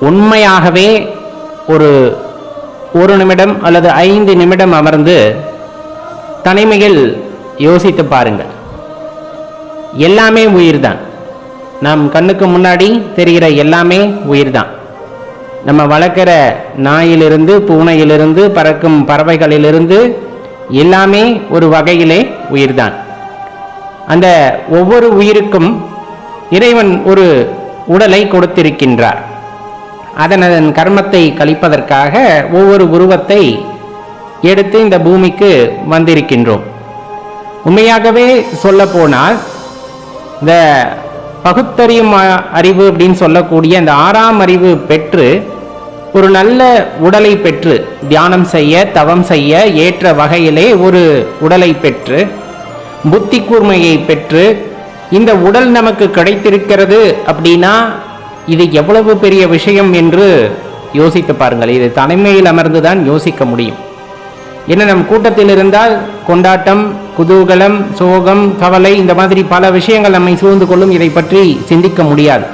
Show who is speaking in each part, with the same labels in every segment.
Speaker 1: உண்மையாகவே ஒரு நிமிடம் அல்லது 5 நிமிடம் அமர்ந்து தனிமையில் யோசித்து பாருங்கள். எல்லாமே உயிர்தான். நம் கண்ணுக்கு முன்னாடி தெரிகிற எல்லாமே உயிர்தான். நம்ம வளர்க்கிற நாயிலிருந்து, பூனையிலிருந்து, பறக்கும் பறவைகளிலிருந்து எல்லாமே ஒரு வகையிலே உயிர்தான். அந்த ஒவ்வொரு உயிருக்கும் இறைவன் ஒரு உடலை கொடுத்திருக்கின்றார். அதன் கர்மத்தை கழிப்பதற்காக ஒவ்வொரு உருவத்தை எடுத்து இந்த பூமிக்கு வந்திருக்கின்றோம். உண்மையாகவே சொல்ல போனால் இந்த பகுத்தறியும் அறிவு அப்படின்னு சொல்லக்கூடிய இந்த 6ஆம் அறிவு பெற்று ஒரு நல்ல உடலை பெற்று தியானம் செய்ய, தவம் செய்ய ஏற்ற வகையிலே ஒரு உடலை பெற்று புத்தி கூர்மையை பெற்று இந்த உடல் நமக்கு கிடைத்திருக்கிறது அப்படின்னா இது எவ்வளவு பெரிய விஷயம் என்று யோசித்து பாருங்கள். இது தனிமையில் அமர்ந்துதான் யோசிக்க முடியும். என்ன, நம் கூட்டத்தில் இருந்தால் கொண்டாட்டம், குதூகலம், சோகம், கவலை, இந்த மாதிரி பல விஷயங்கள் நம்மை சூழ்ந்து கொள்ளும். இதை பற்றி சிந்திக்க முடியாது.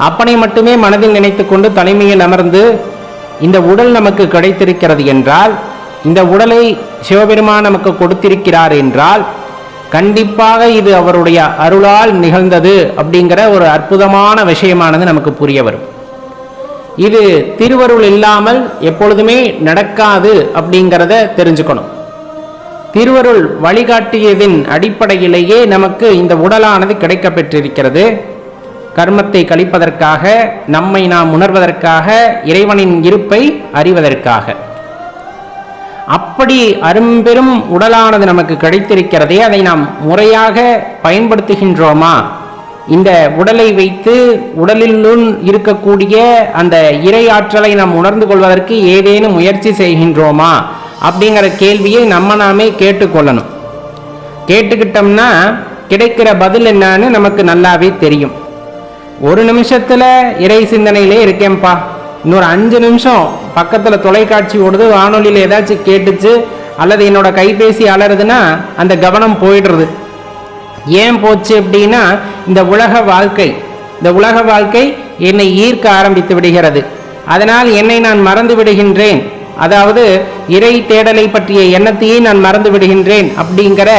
Speaker 1: அப்பனை மட்டுமே மனதில் நினைத்து கொண்டு தனிமையில் அமர்ந்து இந்த உடல் நமக்கு கிடைத்திருக்கிறது என்றால், இந்த உடலை சிவபெருமான் நமக்கு கொடுத்திருக்கிறார் என்றால் கண்டிப்பாக இது அவருடைய அருளால் நிகழ்ந்தது அப்படிங்கிற ஒரு அற்புதமான விஷயமானது நமக்கு புரிய வரும். இது திருவருள் இல்லாமல் எப்பொழுதுமே நடக்காது அப்படிங்கிறத தெரிஞ்சுக்கணும். திருவருள் வழிகாட்டியதின் அடிப்படையிலேயே நமக்கு இந்த உடலானது கிடைக்க பெற்றிருக்கிறது. கர்மத்தை கழிப்பதற்காக, நம்மை நாம் உணர்வதற்காக, இறைவனின் இருப்பை அறிவதற்காக. அப்படி அரும்பெரும் உடலானது நமக்கு கிடைத்திருக்கிறதே, அதை நாம் முறையாக பயன்படுத்துகின்றோமா? இந்த உடலை வைத்து உடலிலுள் இருக்கக்கூடிய அந்த இறை ஆற்றலை நாம் உணர்ந்து கொள்வதற்கு ஏதேனும் முயற்சி செய்கின்றோமா அப்படிங்கிற கேள்வியை நம்ம நாமே கேட்டுக்கொள்ளணும். கேட்டுக்கிட்டோம்னா கிடைக்கிற பதில் என்னன்னு நமக்கு நல்லாவே தெரியும். ஒரு நிமிஷத்துல இறை சிந்தனையிலே இருக்கேன்ப்பா, இன்னொரு 5 நிமிஷம் பக்கத்துல தொலைக்காட்சி ஓடுது, வானொலியில் ஏதாச்சும் கேட்டுச்சு அல்லது என்னோட கைபேசி அலறுதுன்னா அந்த கவனம் போயிடுறது. ஏன் போச்சு அப்படின்னா இந்த உலக வாழ்க்கை என்னை ஈர்க்க ஆரம்பித்து விடுகிறது. அதனால் என்னை நான் மறந்து விடுகின்றேன். அதாவது இறை தேடலை பற்றிய எண்ணத்தையே நான் மறந்து விடுகின்றேன் அப்படிங்கிற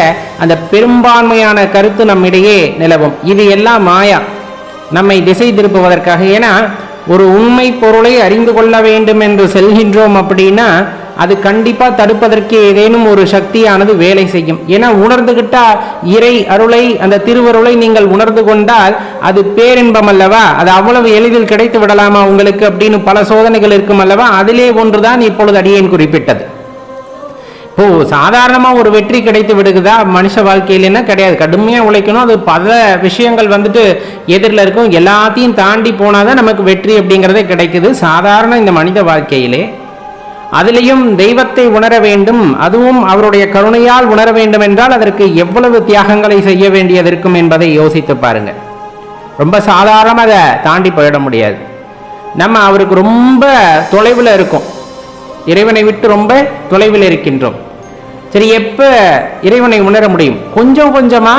Speaker 1: அந்த பெரும்பான்மையான கருத்து நம்மிடையே நிலவும். இது எல்லாம் மாயா, நம்மை திசை திருப்புவதற்காக. ஏன்னா ஒரு உண்மை பொருளை அறிந்து கொள்ள வேண்டும் என்று செல்கின்றோம் அப்படின்னா அது கண்டிப்பா தடுப்பதற்கு ஏதேனும் ஒரு சக்தியானது வேலை செய்யும். ஏன்னா உணர்ந்துகிட்டா இறை அருளை, அந்த திருவருளை நீங்கள் உணர்ந்து கொண்டால் அது பேரின்பம் அல்லவா? அது அவ்வளவு எளிதில் கிடைத்து விடலாமா உங்களுக்கு அப்படின்னு பல சோதனைகள் இருக்கும் அல்லவா? அதிலே ஒன்றுதான் இப்பொழுது அடியேன் குறிப்பிட்டது. இப்போ சாதாரணமா ஒரு வெற்றி கிடைத்து விடுகுதா மனுஷ வாழ்க்கையிலன்னா கிடையாது. கடுமையா உழைக்கணும். அது பல விஷயங்கள் எதிரில் இருக்கும். எல்லாத்தையும் தாண்டி போனாதான் நமக்கு வெற்றி அப்படிங்கிறதே கிடைக்குது சாதாரண இந்த மனித வாழ்க்கையிலே. அதிலையும் தெய்வத்தை உணர வேண்டும், அதுவும் அவருடைய கருணையால் உணர வேண்டும் என்றால் அதற்கு எவ்வளவு தியாகங்களை செய்ய வேண்டியது இருக்கும் என்பதை யோசித்து பாருங்க. ரொம்ப சாதாரண அதை தாண்டி போயிட முடியாது. நம்ம அவருக்கு ரொம்ப தொலைவில் இருக்கும், இறைவனை விட்டு ரொம்ப தொலைவில் இருக்கின்றோம். சரி, எப்ப இறைவனை உணர முடியும்? கொஞ்சம் கொஞ்சமா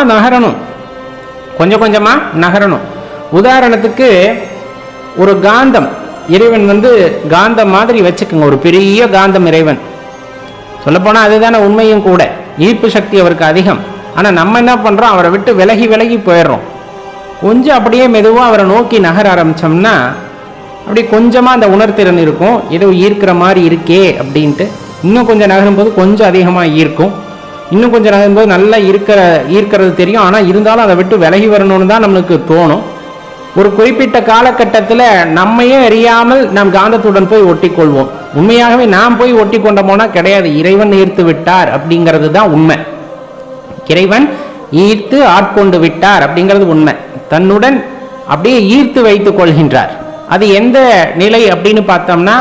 Speaker 1: நகரணும். உதாரணத்துக்கு ஒரு காந்தம், இறைவன் காந்தம் மாதிரி வச்சுக்கோங்க. ஒரு பெரிய காந்தம் இறைவன். சொல்லப்போனா அதுதானே உண்மையும் கூட. ஈர்ப்பு சக்தி அவருக்கு அதிகம். ஆனா நம்ம என்ன பண்றோம்? அவரை விட்டு விலகி போயிடுறோம். கொஞ்சம் அப்படியே மெதுவா அவரை நோக்கி நகர ஆரம்பிச்சோம்னா அப்படி கொஞ்சமா அந்த உணர்திறன் இருக்கும். ஏதோ ஈர்க்கிற மாதிரி இருக்கே அப்படின்ட்டு. இன்னும் கொஞ்சம் நகரும் போது கொஞ்சம் அதிகமா ஈர்க்கும். இன்னும் கொஞ்சம் நகரும்போது நல்லா ஈர்க்கிறது தெரியும். ஆனா இருந்தாலும் அதை விட்டு விலகி வரணும்னு தான் நம்மளுக்கு தோணும். ஒரு குறிப்பிட்ட காலகட்டத்தில் நம்மையே அறியாமல் நாம் காந்தத்துடன் போய் ஒட்டி கொள்வோம். உண்மையாகவே நாம் போய் ஒட்டி கொண்டோம்னா கிடையாது, இறைவன் ஈர்த்து விட்டார் அப்படிங்கிறது தான் உண்மை. இறைவன் ஈர்த்து ஆட்கொண்டு விட்டார் அப்படிங்கிறது உண்மை. தன்னுடன் அப்படியே ஈர்த்து வைத்துக் கொள்கின்றார். அது எந்த நிலை அப்படின்னு பார்த்தோம்னா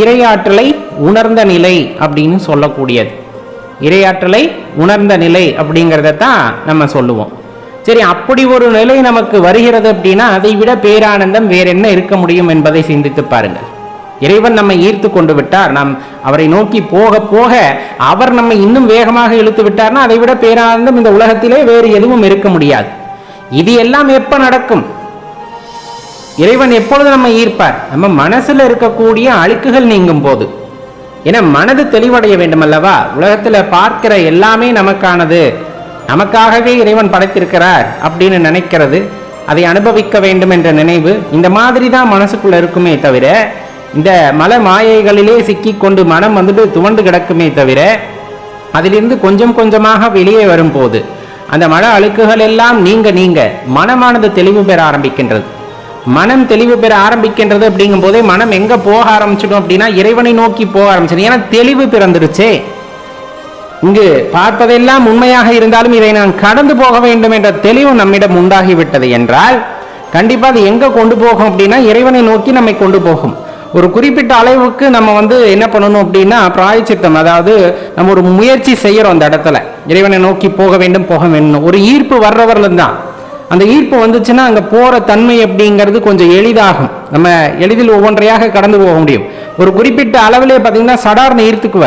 Speaker 1: இறையாற்றலை உணர்ந்த நிலை அப்படின்னு சொல்லக்கூடியது. இறையாற்றலை உணர்ந்த நிலை அப்படிங்கிறத தான் நம்ம சொல்லுவோம். சரி, அப்படி ஒரு நிலை நமக்கு வருகிறது அப்படின்னா அதை விட பேரானந்தம் வேற என்ன இருக்க முடியும் என்பதை சிந்தித்து பாருங்கள். இறைவன் நம்மை ஈர்த்து கொண்டு விட்டார், நாம் அவரை நோக்கி போக போக அவர் நம்மை இன்னும் வேகமாக இழுத்து விட்டார்னா அதை விட பேரானந்தம் இந்த உலகத்திலே வேறு எதுவும் இருக்க முடியாது. இது எல்லாம் எப்ப நடக்கும்? இறைவன் எப்பொழுது நம்ம ஈர்ப்பார்? நம்ம மனசுல இருக்கக்கூடிய அழுக்குகள் நீங்கும் போது. ஏன்னா மனது தெளிவடைய வேண்டும் அல்லவா? உலகத்துல பார்க்கிற எல்லாமே நமக்கானது, நமக்காகவே இறைவன் படைத்திருக்கிறார் அப்படின்னு நினைக்கிறது, அதை அனுபவிக்க வேண்டும் என்ற நினைவு இந்த மாதிரி தான் மனசுக்குள்ள இருக்குமே தவிர, இந்த மல மாயைகளிலே சிக்கி கொண்டு மனம் துவண்டு கிடக்குமே தவிர, அதிலிருந்து கொஞ்சம் கொஞ்சமாக வெளியே வரும்போது அந்த மன அழுக்குகள் எல்லாம் நீங்க மனமானது தெளிவு பெற ஆரம்பிக்கின்றது. மனம் தெளிவு பெற ஆரம்பிக்கின்றது அப்படிங்கும் போதே மனம் எங்க போக ஆரம்பிச்சிடும் அப்படின்னா இறைவனை நோக்கி போக ஆரம்பிச்சிடும். ஏன்னா தெளிவு பிறந்துருச்சே. இங்கு பார்ப்பதெல்லாம் உண்மையாக இருந்தாலும் இதை நான் கடந்து போக வேண்டும் என்ற தெளிவு நம்மிடம் உண்டாகிவிட்டது என்றால் கண்டிப்பா அது எங்க கொண்டு போகும் அப்படின்னா இறைவனை நோக்கி நம்மை கொண்டு போகும். ஒரு குறிப்பிட்ட அளவுக்கு நம்ம என்ன பண்ணணும் அப்படின்னா பிராயச்சித்தம், அதாவது நம்ம ஒரு முயற்சி செய்யறோம் அந்த இடத்துல இறைவனை நோக்கி போக வேண்டும் ஒரு ஈர்ப்பு வர்றவர்ல தான். அந்த ஈர்ப்பு வந்துச்சுன்னா அங்க போற தன்மை அப்படிங்கிறது கொஞ்சம் எளிதாகும். நம்ம எளிதில் ஒவ்வொன்றையாக கடந்து போக முடியும். ஒரு குறிப்பிட்ட அளவிலே பார்த்தீங்கன்னா சடார்னு ஈர்த்துக்குவார்.